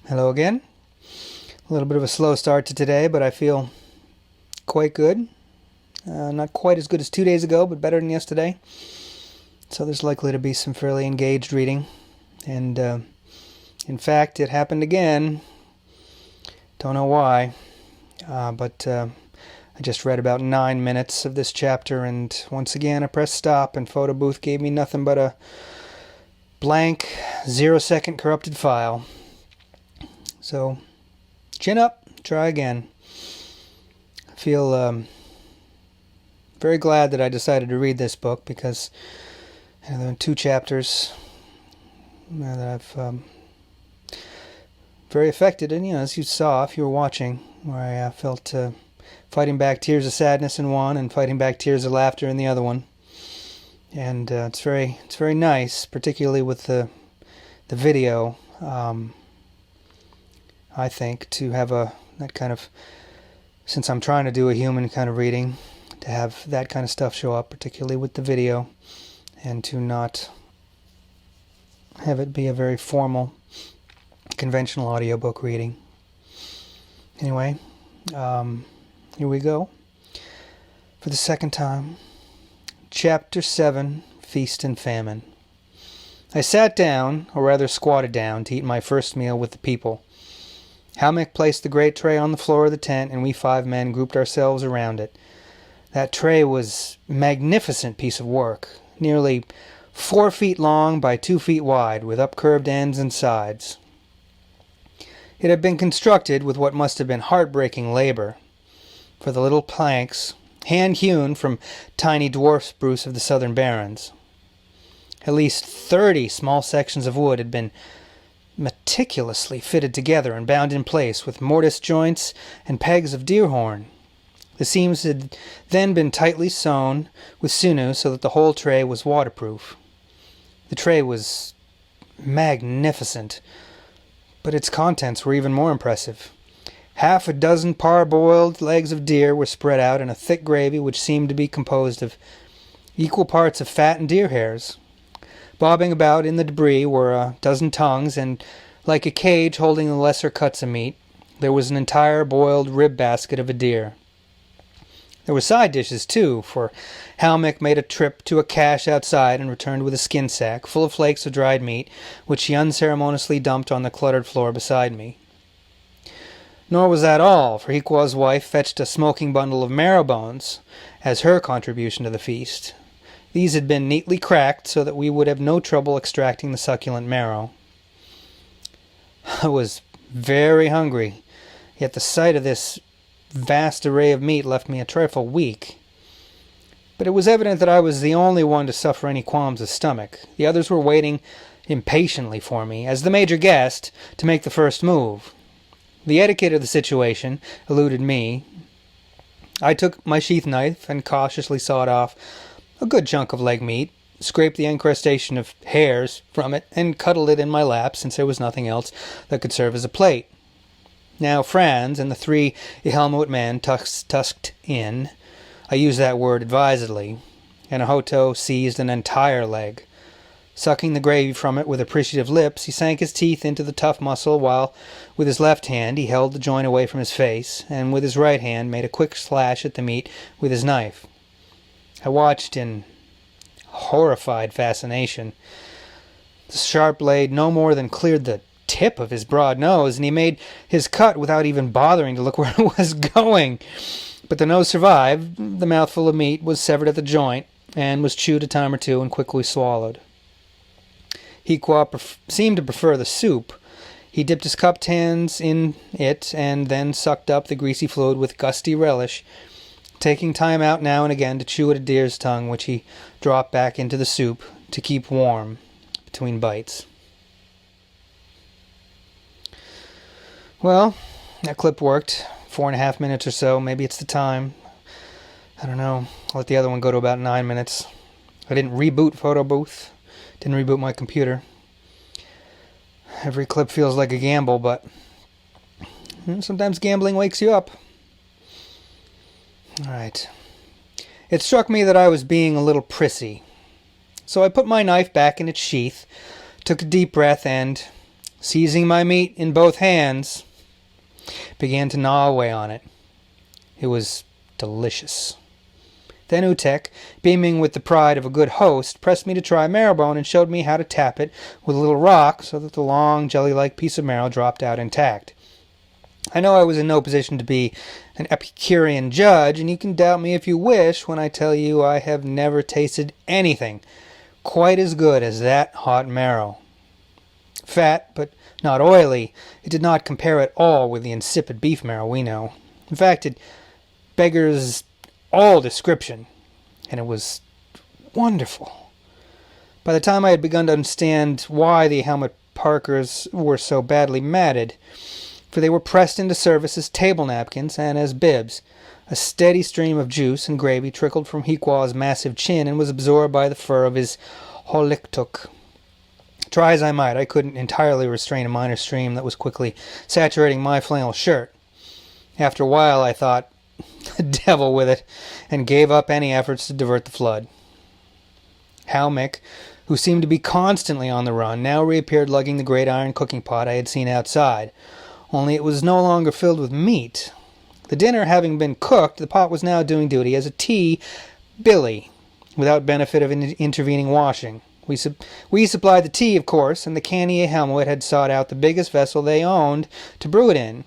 Hello again. A little bit of a slow start to today, but I feel quite good. Not quite as good as 2 days ago, but better than yesterday. So there's likely to be some fairly engaged reading. And in fact, it happened again. Don't know why. But I just read about 9 minutes of this chapter, and once again I pressed stop, and Photo Booth gave me nothing but a blank 0-second corrupted file. So, chin up, try again. I feel very glad that I decided to read this book, because there are 2 chapters that I've very affected, and as you saw if you were watching, where I felt fighting back tears of sadness in one and fighting back tears of laughter in the other one. And it's very nice, particularly with the video. I think to have that kind of, since I'm trying to do a human kind of reading, to have that kind of stuff show up, particularly with the video, and to not have it be a very formal, conventional audiobook reading. Anyway, here we go. For the second time, Chapter 7, Feast and Famine. I sat down, or rather squatted down, to eat my first meal with the people. Ihalmuit placed the great tray on the floor of the tent, and we 5 men grouped ourselves around it. That tray was a magnificent piece of work, nearly 4 feet long by 2 feet wide, with upcurved ends and sides. It had been constructed with what must have been heartbreaking labor, for the little planks, hand-hewn from tiny dwarf spruce of the southern Barrens. At least 30 small sections of wood had been meticulously fitted together and bound in place with mortise joints and pegs of deer horn. The seams had then been tightly sewn with sinew so that the whole tray was waterproof. The tray was magnificent, but its contents were even more impressive. 6 parboiled legs of deer were spread out in a thick gravy which seemed to be composed of equal parts of fat and deer hairs. Bobbing about in the debris were a dozen tongues, and like a cage holding the lesser cuts of meat, there was an entire boiled rib basket of a deer. There were side dishes, too, for Ihalmuit made a trip to a cache outside and returned with a skin sack full of flakes of dried meat, which he unceremoniously dumped on the cluttered floor beside me. Nor was that all, for Hiqua's wife fetched a smoking bundle of marrow bones as her contribution to the feast. These had been neatly cracked so that we would have no trouble extracting the succulent marrow. I was very hungry, yet the sight of this vast array of meat left me a trifle weak. But it was evident that I was the only one to suffer any qualms of stomach. The others were waiting impatiently for me, as the major guest, to make the first move. The etiquette of the situation eluded me. I took my sheath knife and cautiously sawed off a good chunk of leg meat, scraped the incrustation of hairs from it, and cuddled it in my lap, since there was nothing else that could serve as a plate. Now Franz and the 3 Ihalmuit men tusked in. I use that word advisedly, and Ahoto seized an entire leg. Sucking the gravy from it with appreciative lips, he sank his teeth into the tough muscle, while with his left hand he held the joint away from his face, and with his right hand made a quick slash at the meat with his knife. I watched in horrified fascination. The sharp blade no more than cleared the tip of his broad nose, and he made his cut without even bothering to look where it was going. But the nose survived. The mouthful of meat was severed at the joint, and was chewed a time or two and quickly swallowed. Hiqua seemed to prefer the soup. He dipped his cupped hands in it, and then sucked up the greasy fluid with gusty relish, taking time out now and again to chew at a deer's tongue, which he dropped back into the soup to keep warm between bites. Well, that clip worked. 4.5 minutes or so. Maybe it's the time. I don't know. I'll let the other one go to about 9 minutes. I didn't reboot Photo Booth. Didn't reboot my computer. Every clip feels like a gamble, but sometimes gambling wakes you up. Alright. It struck me that I was being a little prissy. So I put my knife back in its sheath, took a deep breath, and seizing my meat in both hands, began to gnaw away on it. It was delicious. Then Utek, beaming with the pride of a good host, pressed me to try marrowbone and showed me how to tap it with a little rock so that the long, jelly-like piece of marrow dropped out intact. I know I was in no position to be an Epicurean judge, and you can doubt me if you wish when I tell you I have never tasted anything quite as good as that hot marrow. Fat, but not oily, it did not compare at all with the insipid beef marrow we know. In fact, it beggars all description, and it was wonderful. By the time I had begun to understand why the Ihalmuit Parkers were so badly matted, for they were pressed into service as table napkins and as bibs, a steady stream of juice and gravy trickled from Hiquaw's massive chin and was absorbed by the fur of his holiktuk. Try as I might, I couldn't entirely restrain a minor stream that was quickly saturating my flannel shirt. After a while, I thought, the devil with it, and gave up any efforts to divert the flood. Ihalmuit, who seemed to be constantly on the run, now reappeared lugging the great iron cooking pot I had seen outside, only it was no longer filled with meat. The dinner having been cooked, the pot was now doing duty as a tea billy, without benefit of intervening washing. We supplied the tea, of course, and the canny Ihalmuit had sought out the biggest vessel they owned to brew it in.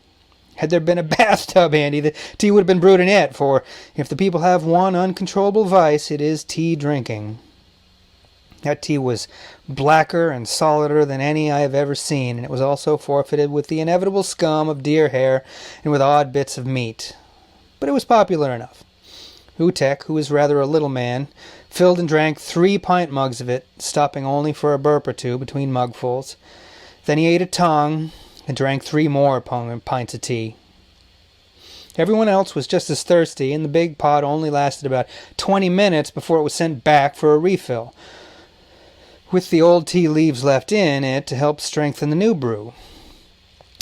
Had there been a bathtub handy, the tea would have been brewed in it, for if the people have one uncontrollable vice, it is tea drinking. That tea was blacker and solider than any I have ever seen, and it was also fortified with the inevitable scum of deer hair and with odd bits of meat. But it was popular enough. Utek, who was rather a little man, filled and drank 3 pint mugs of it, stopping only for a burp or two between mugfuls. Then he ate a tongue and drank 3 more pints of tea. Everyone else was just as thirsty, and the big pot only lasted about 20 minutes before it was sent back for a refill, with the old tea leaves left in it to help strengthen the new brew.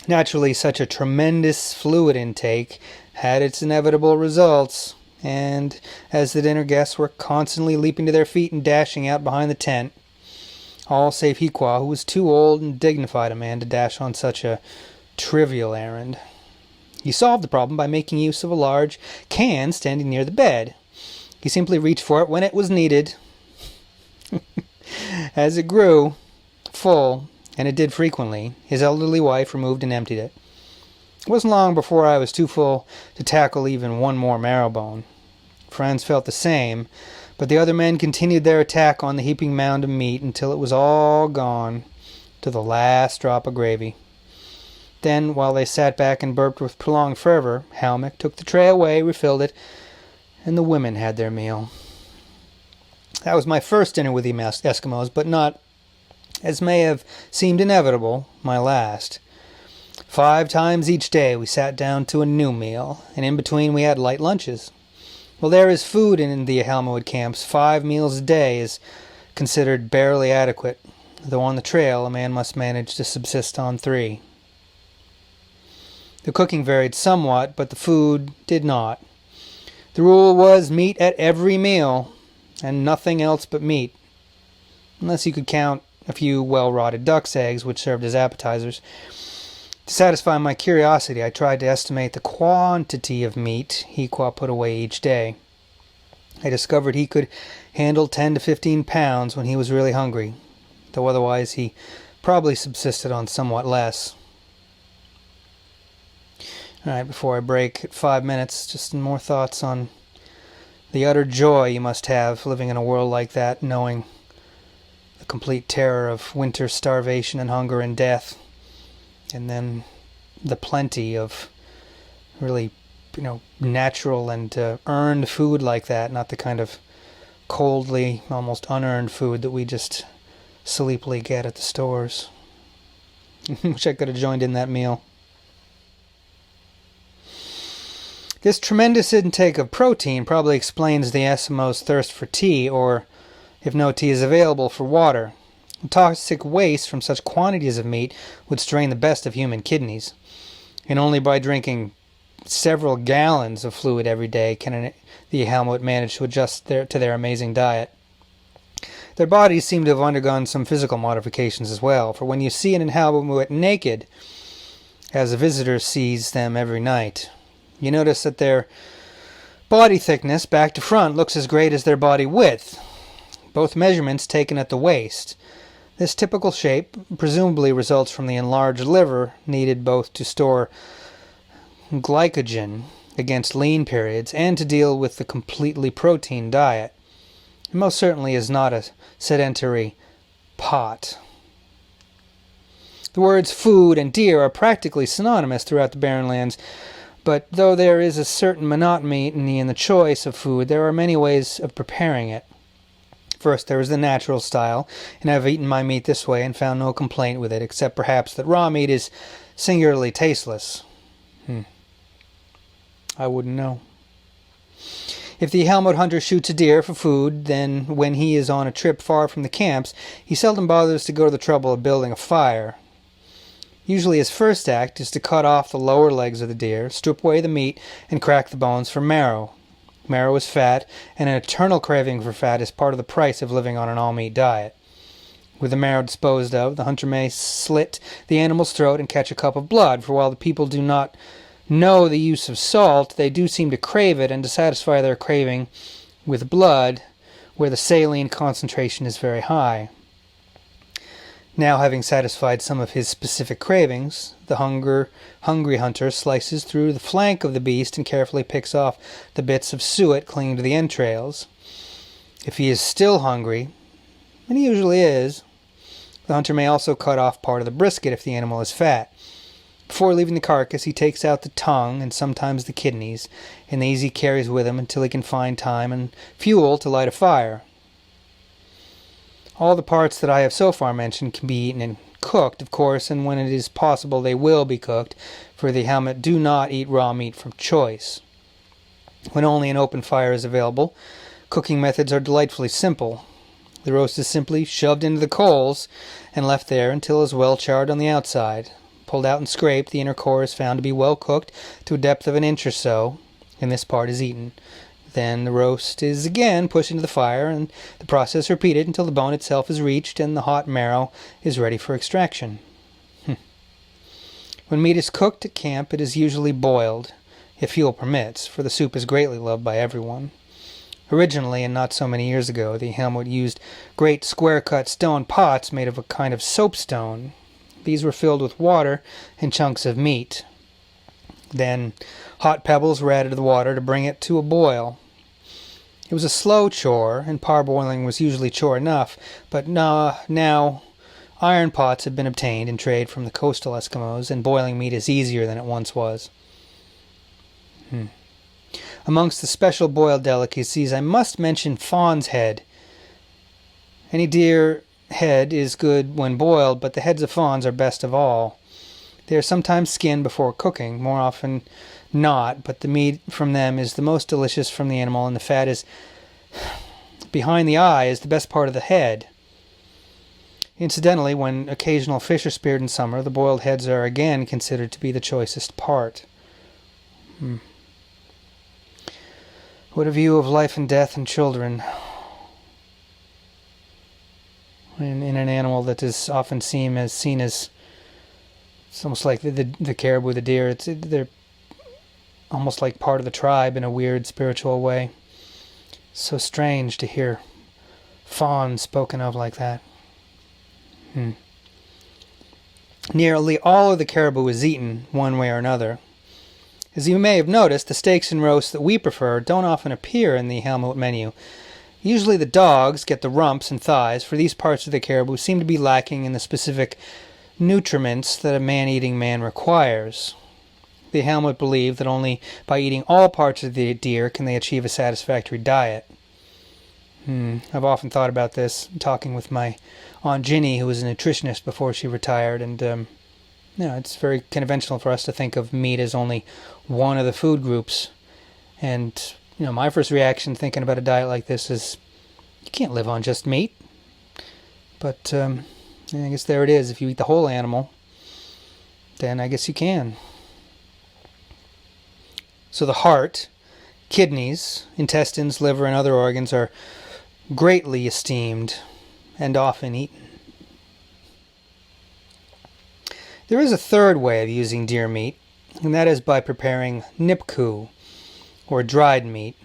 Naturally, such a tremendous fluid intake had its inevitable results, and as the dinner guests were constantly leaping to their feet and dashing out behind the tent, all save Hiqua, who was too old and dignified a man to dash on such a trivial errand. He solved the problem by making use of a large can standing near the bed. He simply reached for it when it was needed. As it grew full, and it did frequently, his elderly wife removed and emptied it. It wasn't long before I was too full to tackle even one more marrowbone. Friends felt the same, but the other men continued their attack on the heaping mound of meat until it was all gone, to the last drop of gravy. Then, while they sat back and burped with prolonged fervor, Ihalmuit took the tray away, refilled it, and the women had their meal. That was my first dinner with the Eskimos, but not, as may have seemed inevitable, my last. 5 times each day we sat down to a new meal, and in between we had light lunches. Well, there is food in the Ihalmuit camps. 5 meals a day is considered barely adequate, though on the trail a man must manage to subsist on 3. The cooking varied somewhat, but the food did not. The rule was meat at every meal, and nothing else but meat, unless you could count a few well-rotted duck's eggs, which served as appetizers. To satisfy my curiosity, I tried to estimate the quantity of meat Hiqua put away each day. I discovered he could handle 10 to 15 pounds when he was really hungry, though otherwise he probably subsisted on somewhat less. All right, before I break at 5 minutes, just some more thoughts on the utter joy you must have living in a world like that, knowing the complete terror of winter starvation and hunger and death, and then the plenty of really, natural and earned food like that, not the kind of coldly, almost unearned food that we just sleepily get at the stores. Wish I could have joined in that meal. This tremendous intake of protein probably explains the Eskimos' thirst for tea, or, if no tea is available, for water. The toxic waste from such quantities of meat would strain the best of human kidneys, and only by drinking several gallons of fluid every day can the Ihalmuit manage to adjust to their amazing diet. Their bodies seem to have undergone some physical modifications as well, for when you see an Ihalmuit naked, as a visitor sees them every night, you notice that their body thickness, back to front, looks as great as their body width, both measurements taken at the waist. This typical shape presumably results from the enlarged liver needed both to store glycogen against lean periods and to deal with the completely protein diet. It most certainly is not a sedentary pot. The words food and deer are practically synonymous throughout the Barren Lands, but though there is a certain monotony in the choice of food, there are many ways of preparing it. First, there is the natural style, and I've eaten my meat this way and found no complaint with it, except perhaps that raw meat is singularly tasteless. I wouldn't know. If the Ihalmuit hunter shoots a deer for food, then when he is on a trip far from the camps, he seldom bothers to go to the trouble of building a fire. Usually his first act is to cut off the lower legs of the deer, strip away the meat, and crack the bones for marrow. Marrow is fat, and an eternal craving for fat is part of the price of living on an all-meat diet. With the marrow disposed of, the hunter may slit the animal's throat and catch a cup of blood, for while the people do not know the use of salt, they do seem to crave it, and to satisfy their craving with blood, where the saline concentration is very high. Now, having satisfied some of his specific cravings, the hungry hunter slices through the flank of the beast and carefully picks off the bits of suet clinging to the entrails. If he is still hungry, and he usually is, the hunter may also cut off part of the brisket if the animal is fat. Before leaving the carcass, he takes out the tongue and sometimes the kidneys, and these he carries with him until he can find time and fuel to light a fire. All the parts that I have so far mentioned can be eaten and cooked, of course, and when it is possible they will be cooked, for the Ihalmuit do not eat raw meat from choice. When only an open fire is available, cooking methods are delightfully simple. The roast is simply shoved into the coals and left there until it is well charred on the outside. Pulled out and scraped, the inner core is found to be well cooked to a depth of an inch or so, and this part is eaten. Then the roast is again pushed into the fire, and the process repeated until the bone itself is reached and the hot marrow is ready for extraction. When meat is cooked at camp, it is usually boiled, if fuel permits, for the soup is greatly loved by everyone. Originally, and not so many years ago, the Ihalmuit used great square-cut stone pots made of a kind of soapstone. These were filled with water and chunks of meat. Then hot pebbles were added to the water to bring it to a boil. It was a slow chore, and parboiling was usually chore enough, but now iron pots have been obtained in trade from the coastal Eskimos, and boiling meat is easier than it once was. Amongst the special boiled delicacies, I must mention fawn's head. Any deer head is good when boiled, but the heads of fawns are best of all. They are sometimes skinned before cooking, more often not, but the meat from them is the most delicious from the animal, and the fat is behind the eye is the best part of the head. Incidentally, when occasional fish are speared in summer, the boiled heads are again considered to be the choicest part. What a view of life and death and children in an animal that is often seen as it's almost like the caribou, the deer. They're almost like part of the tribe in a weird spiritual way. So strange to hear fawn spoken of like that. Nearly all of the caribou is eaten, one way or another. As you may have noticed, the steaks and roasts that we prefer don't often appear in the Ihalmuit menu. Usually the dogs get the rumps and thighs, for these parts of the caribou seem to be lacking in the specific nutriments that a man-eating man requires. The Ihalmuit believe that only by eating all parts of the deer can they achieve a satisfactory diet. I've often thought about this, talking with my Aunt Ginny, who was a nutritionist before she retired, and it's very conventional for us to think of meat as only one of the food groups. And my first reaction thinking about a diet like this is, you can't live on just meat. But I guess there it is. If you eat the whole animal, then I guess you can. So the heart, kidneys, intestines, liver, and other organs are greatly esteemed. and often eaten. There is a third way of using deer meat, and that is by preparing nipku, or dried meat.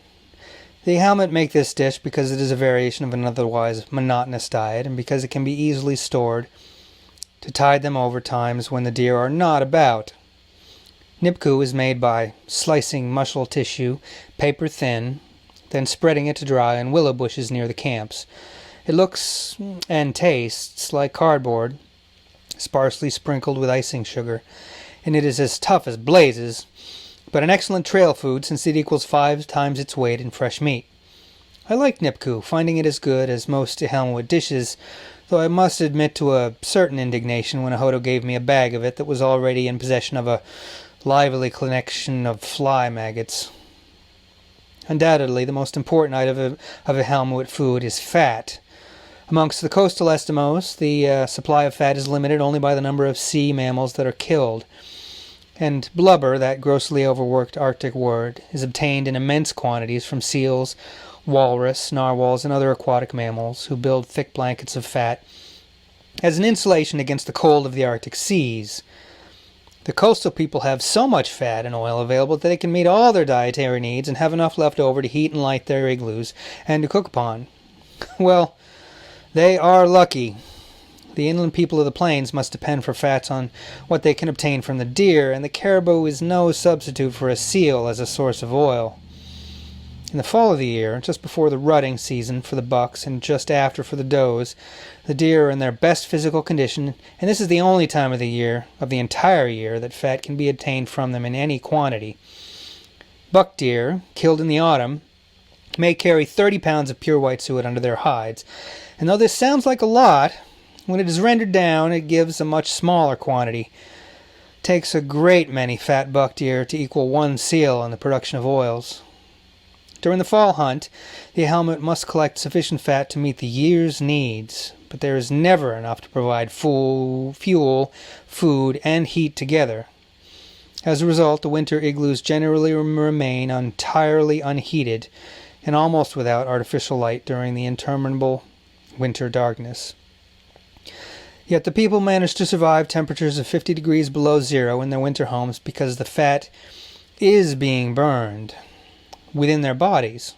The Ihalmuit make this dish because it is a variation of an otherwise monotonous diet, and because it can be easily stored to tide them over times when the deer are not about. Nipku is made by slicing muscle tissue paper thin, then spreading it to dry on willow bushes near the camps. It looks and tastes like cardboard, sparsely sprinkled with icing sugar, and it is as tough as blazes, but an excellent trail food since it equals 5 times its weight in fresh meat. I like nipku, finding it as good as most Ihalmuit dishes, though I must admit to a certain indignation when a Hodo gave me a bag of it that was already in possession of a lively collection of fly maggots. Undoubtedly, the most important item of Ihalmuit food is fat. Amongst the coastal Eskimos, the supply of fat is limited only by the number of sea mammals that are killed, and blubber, that grossly overworked Arctic word, is obtained in immense quantities from seals, walrus, narwhals, and other aquatic mammals who build thick blankets of fat as an insulation against the cold of the Arctic seas. The coastal people have so much fat and oil available that they can meet all their dietary needs and have enough left over to heat and light their igloos and to cook upon. Well, they are lucky. The inland people of the plains must depend for fats on what they can obtain from the deer, and the caribou is no substitute for a seal as a source of oil. In the fall of the year, just before the rutting season for the bucks and just after for the does, the deer are in their best physical condition, and this is the only time of the entire year, that fat can be obtained from them in any quantity. Buck deer, killed in the autumn, may carry 30 pounds of pure white suet under their hides, and though this sounds like a lot, when it is rendered down, it gives a much smaller quantity. It takes a great many fat buck deer to equal one seal in the production of oils. During the fall hunt, the Ihalmuit must collect sufficient fat to meet the year's needs, but there is never enough to provide fuel, food, and heat together. As a result, the winter igloos generally remain entirely unheated and almost without artificial light during the interminable winter darkness. Yet the people manage to survive temperatures of 50 degrees below zero in their winter homes because the fat is being burned within their bodies.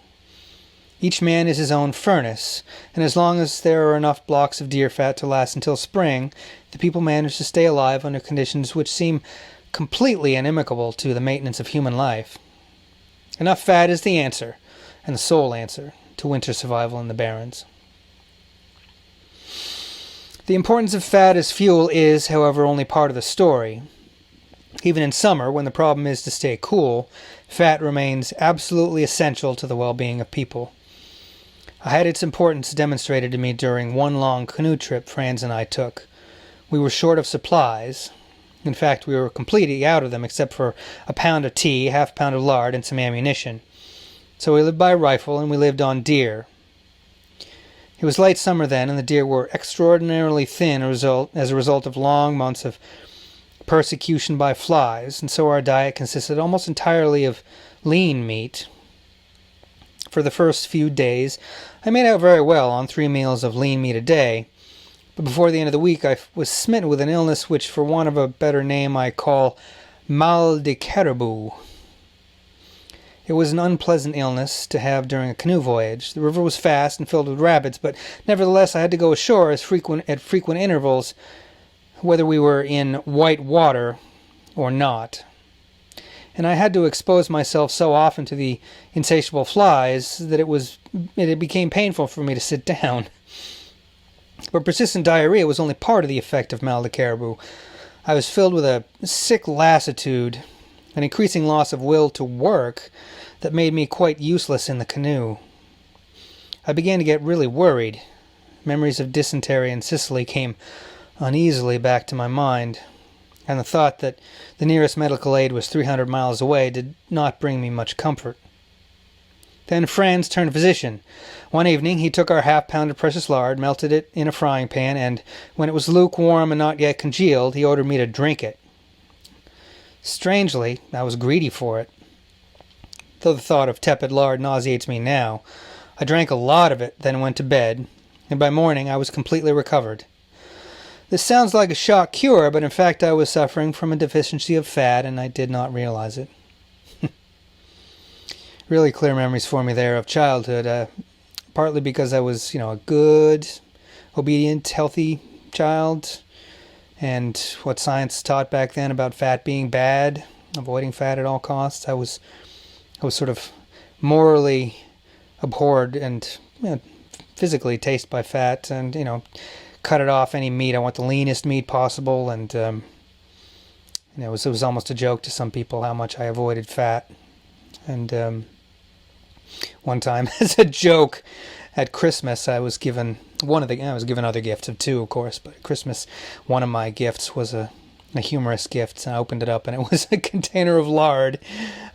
Each man is his own furnace, and as long as there are enough blocks of deer fat to last until spring, the people manage to stay alive under conditions which seem completely inimical to the maintenance of human life. Enough fat is the answer, and the sole answer, to winter survival in the Barrens. The importance of fat as fuel is, however, only part of the story. Even in summer, when the problem is to stay cool, fat remains absolutely essential to the well-being of people. I had its importance demonstrated to me during one long canoe trip Franz and I took. We were short of supplies. In fact, we were completely out of them except for a pound of tea, half a pound of lard, and some ammunition. So we lived by rifle, and we lived on deer. It was late summer then, and the deer were extraordinarily thin as a result of long months of persecution by flies, and so our diet consisted almost entirely of lean meat. For the first few days, I made out very well on 3 meals of lean meat a day, but before the end of the week I was smitten with an illness which, for want of a better name, I call mal de caribou. It was an unpleasant illness to have during a canoe voyage. The river was fast and filled with rapids, but nevertheless I had to go ashore at frequent intervals, whether we were in white water or not. And I had to expose myself so often to the insatiable flies that it became painful for me to sit down. But persistent diarrhea was only part of the effect of mal de caribou. I was filled with a sick lassitude, an increasing loss of will to work that made me quite useless in the canoe. I began to get really worried. Memories of dysentery in Sicily came uneasily back to my mind, and the thought that the nearest medical aid was 300 miles away did not bring me much comfort. Then Franz turned physician. One evening he took our half-pound of precious lard, melted it in a frying pan, and when it was lukewarm and not yet congealed, he ordered me to drink it. Strangely, I was greedy for it. Though the thought of tepid lard nauseates me now, I drank a lot of it, then went to bed, and by morning I was completely recovered. This sounds like a shock cure, but in fact I was suffering from a deficiency of fat, and I did not realize it. Really clear memories for me there of childhood, partly because I was, a good, obedient, healthy child, and what science taught back then about fat being bad, avoiding fat at all costs. I was sort of morally abhorred and physically tasted by fat, and cut it off any meat. I want the leanest meat possible, and it was almost a joke to some people how much I avoided fat. And one time, as a joke, at Christmas, I was given other gifts of two, of course, but at Christmas, one of my gifts was a humorous gift, and I opened it up, and it was a container of lard.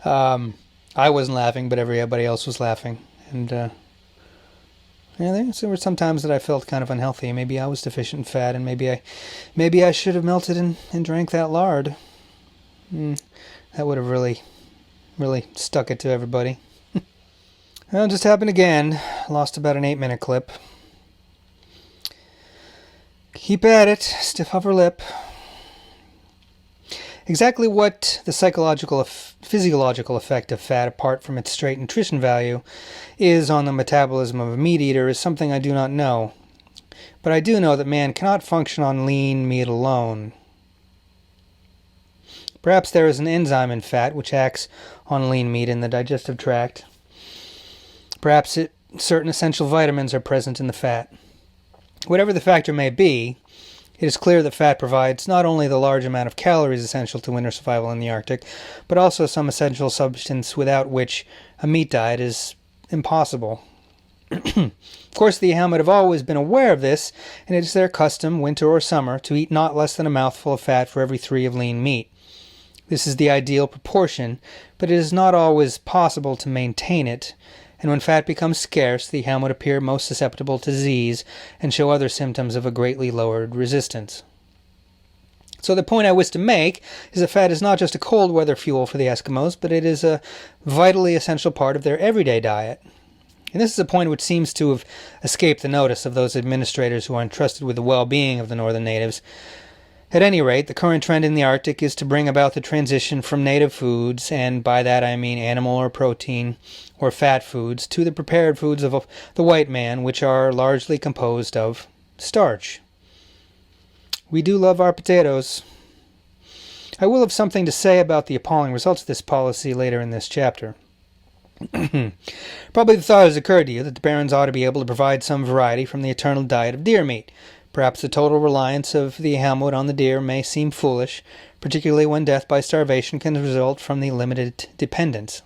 I wasn't laughing, but everybody else was laughing, and there were some times that I felt kind of unhealthy. Maybe I was deficient in fat, and maybe I should have melted and drank that lard. That would have really stuck it to everybody. Well, it just happened again. Lost about an 8-minute clip. Keep at it, stiff upper lip. Exactly what the physiological effect of fat, apart from its straight nutrition value, is on the metabolism of a meat eater is something I do not know. But I do know that man cannot function on lean meat alone. Perhaps there is an enzyme in fat which acts on lean meat in the digestive tract. Perhaps certain essential vitamins are present in the fat. Whatever the factor may be, it is clear that fat provides not only the large amount of calories essential to winter survival in the Arctic, but also some essential substance without which a meat diet is impossible. Of course, the Ihalmuit have always been aware of this, and it is their custom, winter or summer, to eat not less than a mouthful of fat for every 3 of lean meat. This is the ideal proportion, but it is not always possible to maintain it, and when fat becomes scarce, the Ihalmuit appear most susceptible to disease and show other symptoms of a greatly lowered resistance. So the point I wish to make is that fat is not just a cold weather fuel for the Eskimos, but it is a vitally essential part of their everyday diet. And this is a point which seems to have escaped the notice of those administrators who are entrusted with the well-being of the northern natives. At any rate, the current trend in the Arctic is to bring about the transition from native foods, and by that I mean animal or protein or fat foods, to the prepared foods of the white man, which are largely composed of starch. We do love our potatoes. I will have something to say about the appalling results of this policy later in this chapter. Probably the thought has occurred to you that the Barrens ought to be able to provide some variety from the eternal diet of deer meat. Perhaps the total reliance of the Ihalmuit on the deer may seem foolish, particularly when death by starvation can result from the limited dependence.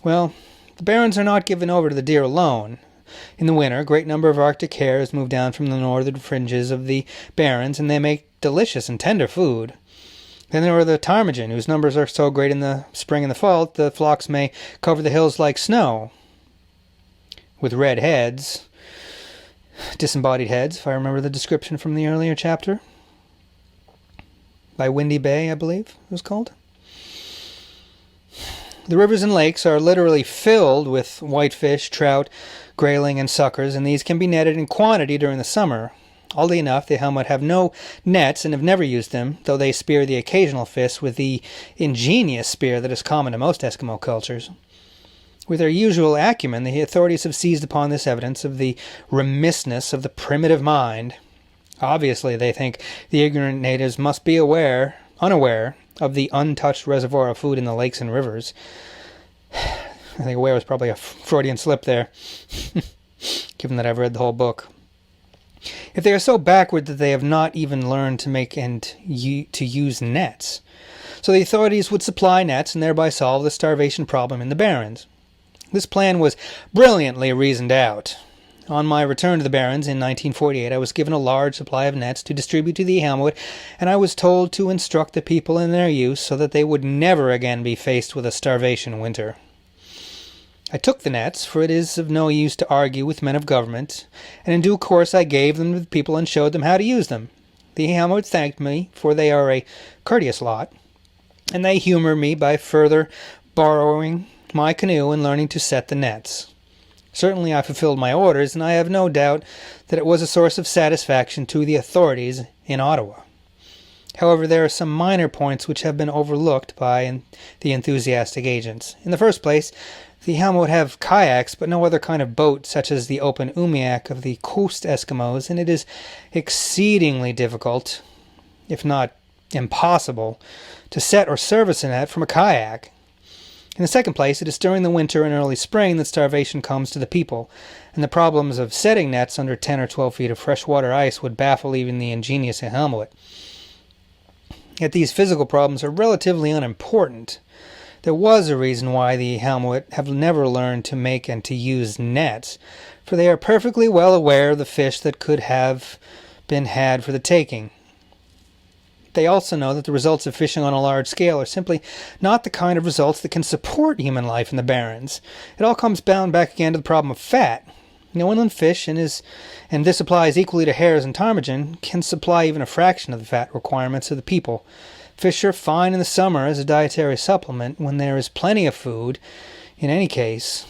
Well, the Barrens are not given over to the deer alone. In the winter, a great number of Arctic hares move down from the northern fringes of the Barrens, and they make delicious and tender food. Then there are the ptarmigan, whose numbers are so great in the spring and the fall that the flocks may cover the hills like snow. With red heads, disembodied heads, if I remember the description from the earlier chapter. By Windy Bay, I believe it was called. The rivers and lakes are literally filled with whitefish, trout, grayling, and suckers, and these can be netted in quantity during the summer. Oddly enough, the Ihalmuit have no nets and have never used them, though they spear the occasional fish with the ingenious spear that is common to most Eskimo cultures. With their usual acumen, the authorities have seized upon this evidence of the remissness of the primitive mind. Obviously, they think the ignorant natives must be unaware of the untouched reservoir of food in the lakes and rivers. I think aware was probably a Freudian slip there, given that I've read the whole book. If they are so backward that they have not even learned to make and to use nets. So the authorities would supply nets and thereby solve the starvation problem in the Barrens. This plan was brilliantly reasoned out. On my return to the Barrens in 1948, I was given a large supply of nets to distribute to the Ihalmuit, and I was told to instruct the people in their use so that they would never again be faced with a starvation winter. I took the nets, for it is of no use to argue with men of government, and in due course I gave them to the people and showed them how to use them. The Ihalmuit thanked me, for they are a courteous lot, and they humored me by further borrowing my canoe and learning to set the nets. Certainly I fulfilled my orders, and I have no doubt that it was a source of satisfaction to the authorities in Ottawa. However, there are some minor points which have been overlooked by the enthusiastic agents. In the first place, the Ihalmuit have kayaks, but no other kind of boat, such as the open umiak of the coast Eskimos, and it is exceedingly difficult, if not impossible, to set or service a net from a kayak. In the second place, it is during the winter and early spring that starvation comes to the people, and the problems of setting nets under 10 or 12 feet of freshwater ice would baffle even the ingenious Ihalmuit. Yet these physical problems are relatively unimportant. There was a reason why the Ihalmuit have never learned to make and to use nets, for they are perfectly well aware of the fish that could have been had for the taking. They also know that the results of fishing on a large scale are simply not the kind of results that can support human life in the Barrens. It all comes back again to the problem of fat. No inland fish, and this applies equally to hares and ptarmigan, can supply even a fraction of the fat requirements of the people. Fish are fine in the summer as a dietary supplement when there is plenty of food, in any case.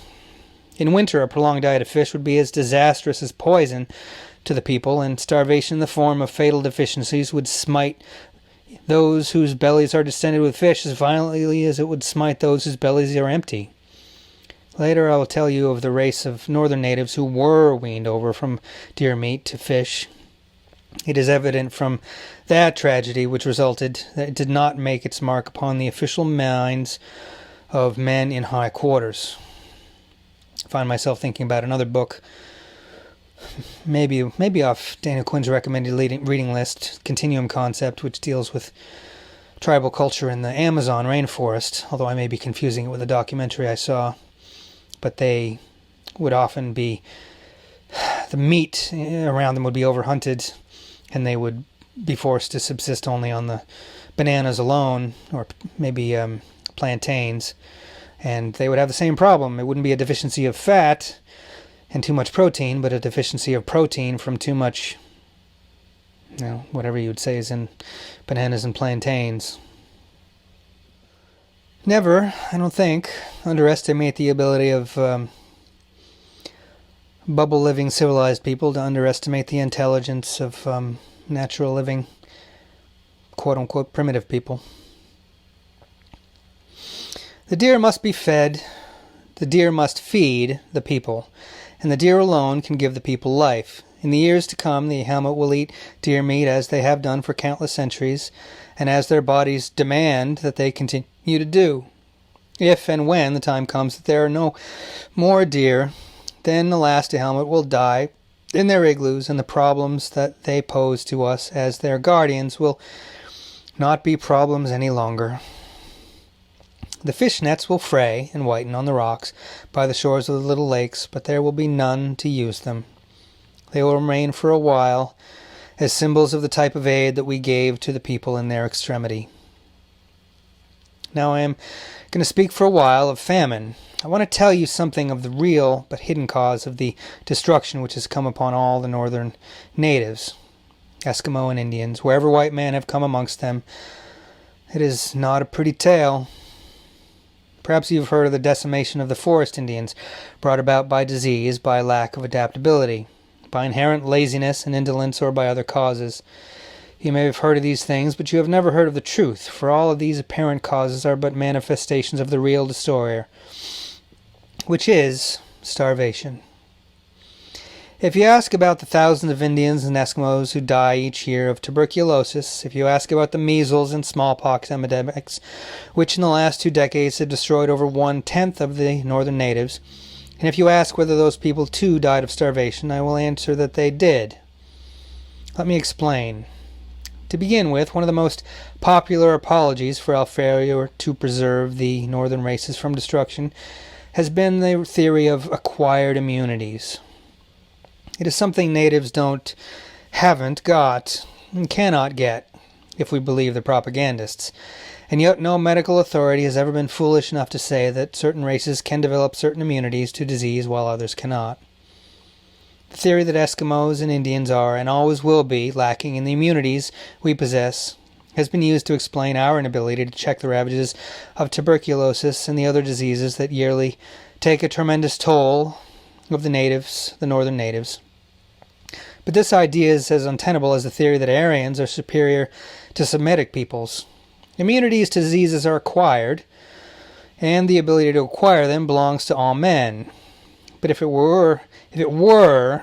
In winter, a prolonged diet of fish would be as disastrous as poison to the people, and starvation in the form of fatal deficiencies would smite those whose bellies are distended with fish as violently as it would smite those whose bellies are empty. Later I will tell you of the race of northern natives who were weaned over from deer meat to fish. It is evident from that tragedy which resulted that it did not make its mark upon the official minds of men in high quarters. I find myself thinking about another book, maybe off Daniel Quinn's recommended reading list, Continuum Concept, which deals with tribal culture in the Amazon rainforest, although I may be confusing it with a documentary I saw. But they would often be, the meat around them would be overhunted, and they would be forced to subsist only on the bananas alone, or maybe plantains, and they would have the same problem. It wouldn't be a deficiency of fat and too much protein, but a deficiency of protein from too much, whatever you would say is in bananas and plantains. Never, I don't think, underestimate the ability of bubble-living civilized people to underestimate the intelligence of natural-living, quote-unquote, primitive people. The deer must be fed, the deer must feed the people, and the deer alone can give the people life. In the years to come, the Ihalmuit will eat deer meat as they have done for countless centuries, and as their bodies demand that they continue to do. If and when the time comes that there are no more deer, then the last Ihalmuit will die in their igloos, and the problems that they pose to us as their guardians will not be problems any longer. The fish nets will fray and whiten on the rocks by the shores of the little lakes, but there will be none to use them. They will remain for a while as symbols of the type of aid that we gave to the people in their extremity. Now I am going to speak for a while of famine. I want to tell you something of the real but hidden cause of the destruction which has come upon all the northern natives, Eskimo and Indians, wherever white men have come amongst them. It is not a pretty tale. Perhaps you've heard of the decimation of the forest Indians, brought about by disease, by lack of adaptability, by inherent laziness and indolence, or by other causes. You may have heard of these things, but you have never heard of the truth, for all of these apparent causes are but manifestations of the real destroyer, which is starvation. If you ask about the thousands of Indians and Eskimos who die each year of tuberculosis, if you ask about the measles and smallpox epidemics, which in the last 2 decades had destroyed over 1/10 of the northern natives, and if you ask whether those people too died of starvation, I will answer that they did. Let me explain. To begin with, one of the most popular apologies for our failure to preserve the northern races from destruction has been the theory of acquired immunities. It is something natives haven't got, and cannot get, if we believe the propagandists. And yet no medical authority has ever been foolish enough to say that certain races can develop certain immunities to disease while others cannot. The theory that Eskimos and Indians are, and always will be, lacking in the immunities we possess has been used to explain our inability to check the ravages of tuberculosis and the other diseases that yearly take a tremendous toll of the natives, the northern natives. But this idea is as untenable as the theory that Aryans are superior to Semitic peoples. Immunities to diseases are acquired, and the ability to acquire them belongs to all men. But if it were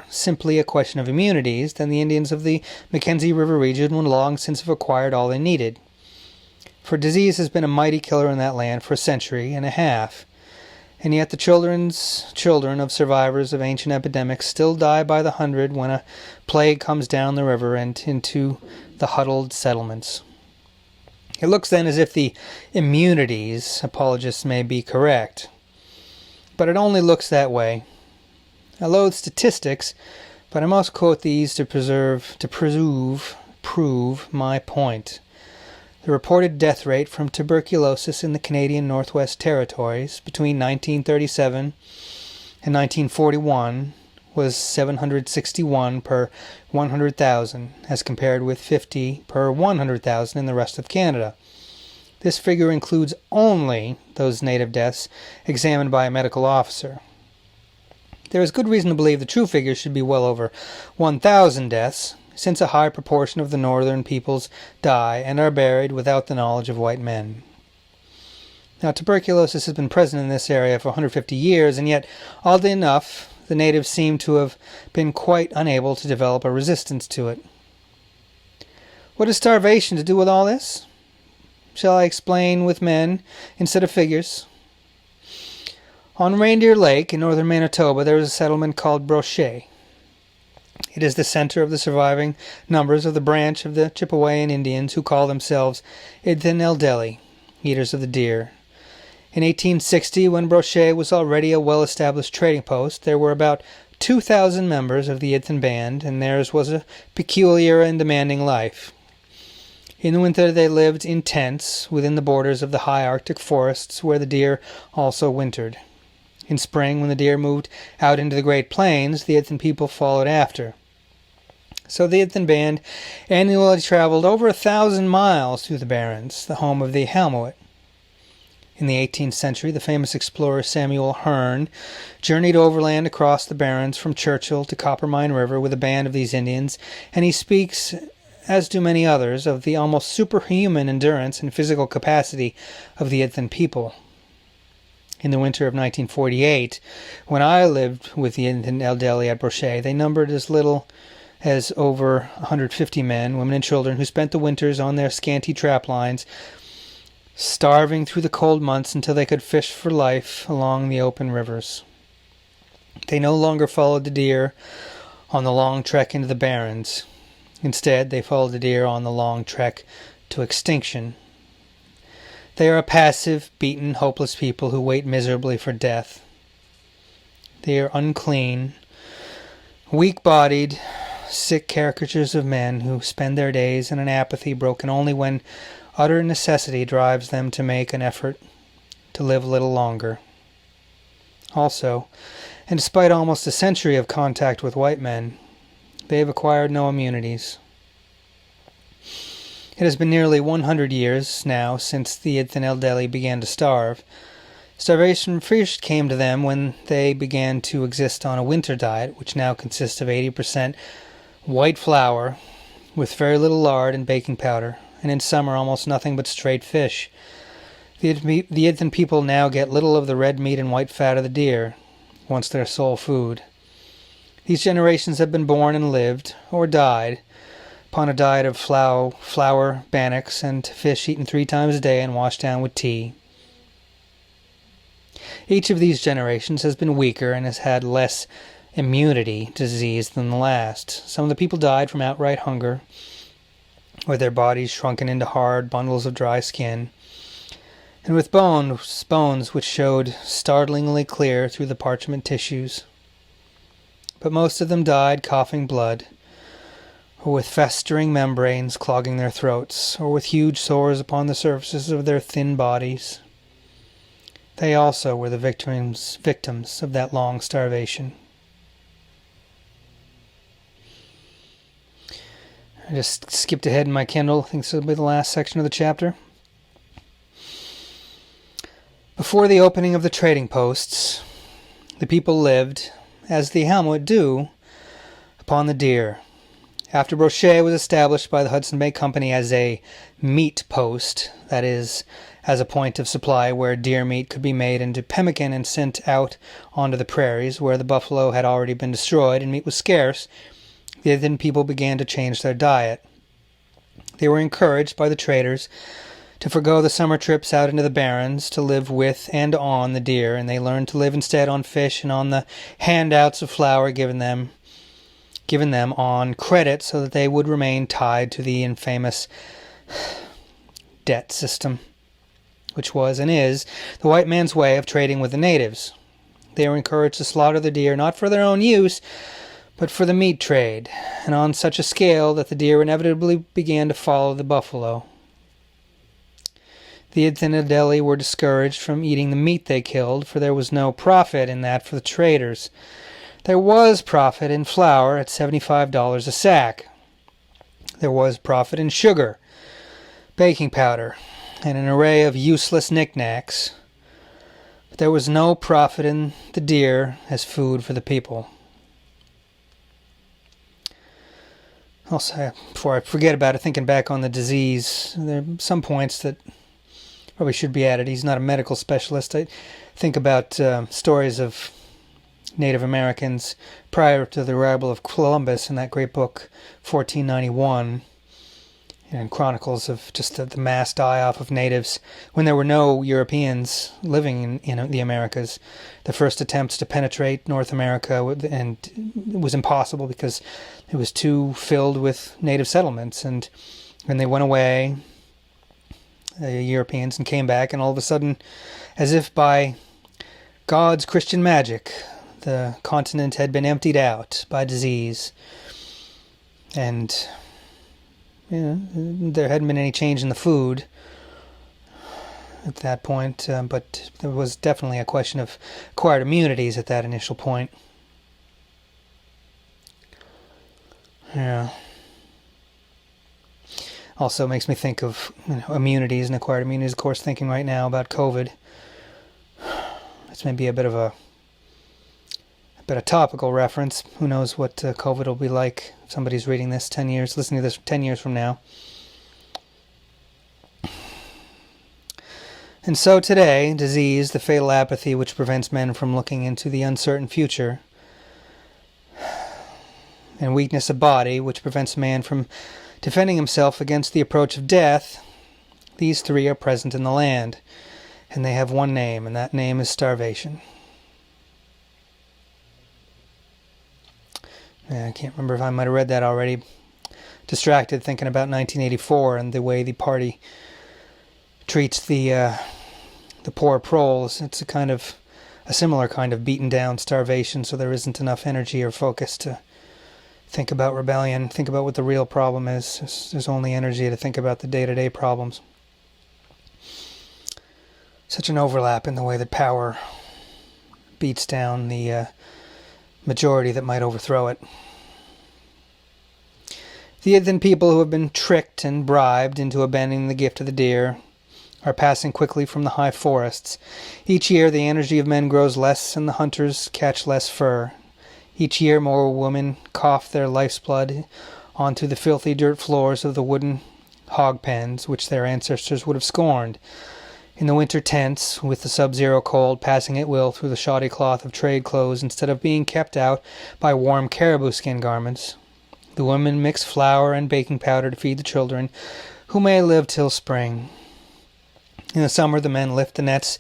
simply a question of immunities, then the Indians of the Mackenzie River region would long since have acquired all they needed. For disease has been a mighty killer in that land for a century and a half. And yet the children of survivors of ancient epidemics still die by the hundred when a plague comes down the river and into the huddled settlements. It looks then as if the immunities apologists may be correct. But it only looks that way. I loathe statistics, but I must quote these to prove my point. The reported death rate from tuberculosis in the Canadian Northwest Territories between 1937 and 1941 was 761 per 100,000, as compared with 50 per 100,000 in the rest of Canada. This figure includes only those native deaths examined by a medical officer. There is good reason to believe the true figure should be well over 1,000 deaths, since a high proportion of the northern peoples die and are buried without the knowledge of white men. Now, tuberculosis has been present in this area for 150 years, and yet, oddly enough, the natives seem to have been quite unable to develop a resistance to it. What has starvation to do with all this? Shall I explain with men instead of figures? On Reindeer Lake in northern Manitoba, there is a settlement called Brochet. It is the center of the surviving numbers of the branch of the Chippewayan Indians who call themselves Idthan-el-Deli, eaters of the deer. In 1860, when Brochet was already a well-established trading post, there were about 2,000 members of the Idthan band, and theirs was a peculiar and demanding life. In the winter they lived in tents within the borders of the high Arctic forests where the deer also wintered. In spring, when the deer moved out into the Great Plains, the Idthan people followed after. So the Idthan band annually traveled over 1,000 miles through the Barrens, the home of the Ihalmuit. In the 18th century, the famous explorer Samuel Hearne journeyed overland across the Barrens from Churchill to Coppermine River with a band of these Indians, and he speaks, as do many others, of the almost superhuman endurance and physical capacity of the Idthan people. In the winter of 1948, when I lived with the Idthan-el-Deli at Brochet, they numbered as little as over 150 men, women, and children who spent the winters on their scanty trap lines, starving through the cold months until they could fish for life along the open rivers. They no longer followed the deer on the long trek into the Barrens. Instead, they followed the deer on the long trek to extinction. They are a passive, beaten, hopeless people who wait miserably for death. They are unclean, weak-bodied, sick caricatures of men who spend their days in an apathy broken only when utter necessity drives them to make an effort to live a little longer. Also, and despite almost a century of contact with white men, they have acquired no immunities. It has been nearly 100 years now since the Idthan-el-Deli began to starve. Starvation first came to them when they began to exist on a winter diet, which now consists of 80% white flour with very little lard and baking powder, and in summer almost nothing but straight fish. The Idthan people now get little of the red meat and white fat of the deer, once their sole food. These generations have been born and lived, or died, upon a diet of flour, bannocks, and fish eaten 3 times a day and washed down with tea. Each of these generations has been weaker and has had less immunity to disease than the last. Some of the people died from outright hunger, with their bodies shrunken into hard bundles of dry skin, and with bones which showed startlingly clear through the parchment tissues. But most of them died coughing blood, or with festering membranes clogging their throats, or with huge sores upon the surfaces of their thin bodies. They also were the victims of that long starvation. I just skipped ahead in my Kindle. I think this will be the last section of the chapter. Before the opening of the trading posts, the people lived, as the Ihalmuit do, upon the deer. After Brochet was established by the Hudson Bay Company as a meat post, that is, as a point of supply where deer meat could be made into pemmican and sent out onto the prairies where the buffalo had already been destroyed and meat was scarce, the Indian people began to change their diet. They were encouraged by the traders to forego the summer trips out into the Barrens to live with and on the deer, and they learned to live instead on fish and on the handouts of flour given them on credit so that they would remain tied to the infamous debt system, which was and is the white man's way of trading with the natives. They were encouraged to slaughter the deer not for their own use, but for the meat trade, and on such a scale that the deer inevitably began to follow the buffalo. The Adeli were discouraged from eating the meat they killed, for there was no profit in that for the traders. There was profit in flour at $75 a sack. There was profit in sugar, baking powder, and an array of useless knickknacks. But there was no profit in the deer as food for the people. Also, before I forget about it, thinking back on the disease, there are some points that probably should be added. He's not a medical specialist. I think about stories of Native Americans prior to the arrival of Columbus in that great book 1491, and chronicles of just the mass die-off of natives when there were no Europeans living in the Americas. The first attempts to penetrate North America, and it was impossible because it was too filled with native settlements, and when they went away, the Europeans, and came back, and all of a sudden, as if by God's Christian magic, the continent had been emptied out by disease, and there hadn't been any change in the food at that point, but there was definitely a question of acquired immunities at that initial point. Yeah. Also makes me think of immunities and acquired immunities. Of course, thinking right now about COVID. It's maybe a bit of a topical reference. Who knows what COVID will be like if somebody's reading this 10 years, listening to this 10 years from now. And so today, disease, the fatal apathy which prevents men from looking into the uncertain future, and weakness of body which prevents man from defending himself against the approach of death, these three are present in the land, and they have one name, and that name is starvation. I can't remember if I might have read that already. Distracted thinking about 1984 and the way the party treats the poor proles. It's a similar kind of beaten down starvation, so there isn't enough energy or focus to think about rebellion, think about what the real problem is. There's only energy to think about the day-to-day problems. Such an overlap in the way that power beats down the majority that might overthrow it. The Indian people who have been tricked and bribed into abandoning the gift of the deer are passing quickly from the high forests. Each year the energy of men grows less and the hunters catch less fur. Each year more women cough their life's blood onto the filthy dirt floors of the wooden hog pens which their ancestors would have scorned. In the winter tents, with the sub-zero cold passing at will through the shoddy cloth of trade clothes instead of being kept out by warm caribou skin garments, the women mix flour and baking powder to feed the children, who may live till spring. In the summer the men lift the nets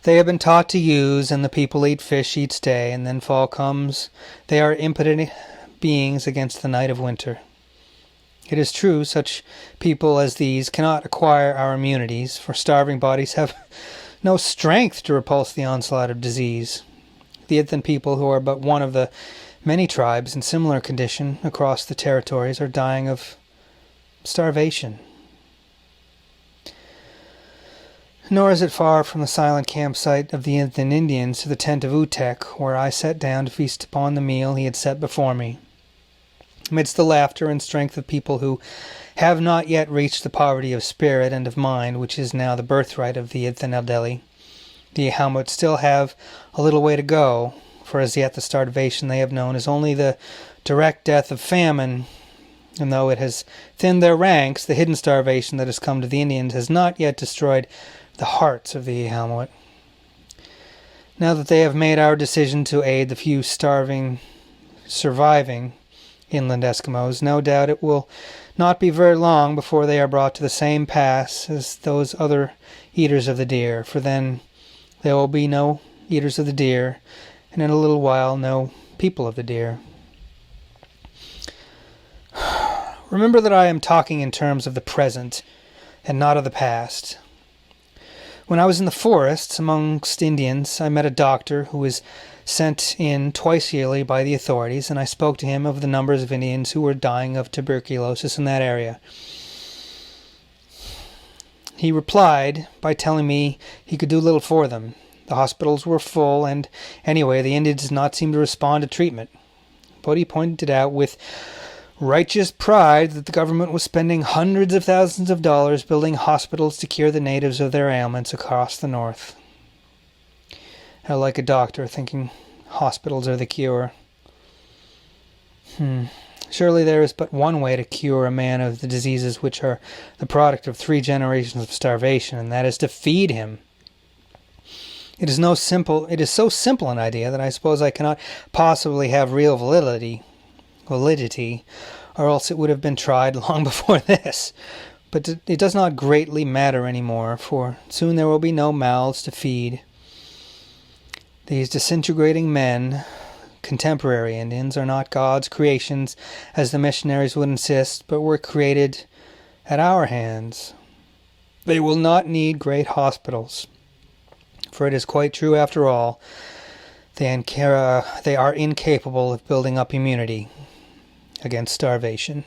they have been taught to use, and the people eat fish each day, and then fall comes. They are impotent beings against the night of winter. It is true, such people as these cannot acquire our immunities, for starving bodies have no strength to repulse the onslaught of disease. The Indian people, who are but one of the many tribes in similar condition across the territories, are dying of starvation. Nor is it far from the silent campsite of the Indians to the tent of Utek, where I sat down to feast upon the meal he had set before me. Amidst the laughter and strength of people who have not yet reached the poverty of spirit and of mind which is now the birthright of the Adeli, the Ihalmuit still have a little way to go, for as yet the starvation they have known is only the direct death of famine, and though it has thinned their ranks, the hidden starvation that has come to the Indians has not yet destroyed the hearts of the Ihalmuit. Now that they have made our decision to aid the few surviving inland Eskimos, no doubt it will not be very long before they are brought to the same pass as those other eaters of the deer, for then there will be no eaters of the deer, and in a little while no people of the deer. Remember that I am talking in terms of the present and not of the past. When I was in the forests amongst Indians, I met a doctor who was sent in twice yearly by the authorities, and I spoke to him of the numbers of Indians who were dying of tuberculosis in that area. He replied by telling me he could do little for them. The hospitals were full, and anyway, the Indians did not seem to respond to treatment. But he pointed out with righteous pride that the government was spending hundreds of thousands of dollars building hospitals to cure the natives of their ailments across the north. I like a doctor thinking hospitals are the cure. Surely there is but one way to cure a man of the diseases which are the product of 3 generations of starvation, and that is to feed him. It is so simple an idea that I suppose I cannot possibly have real validity, or else it would have been tried long before this. But it does not greatly matter anymore, for soon there will be no mouths to feed. These disintegrating men, contemporary Indians, are not God's creations, as the missionaries would insist, but were created at our hands. They will not need great hospitals, for it is quite true after all, they are incapable of building up immunity against starvation.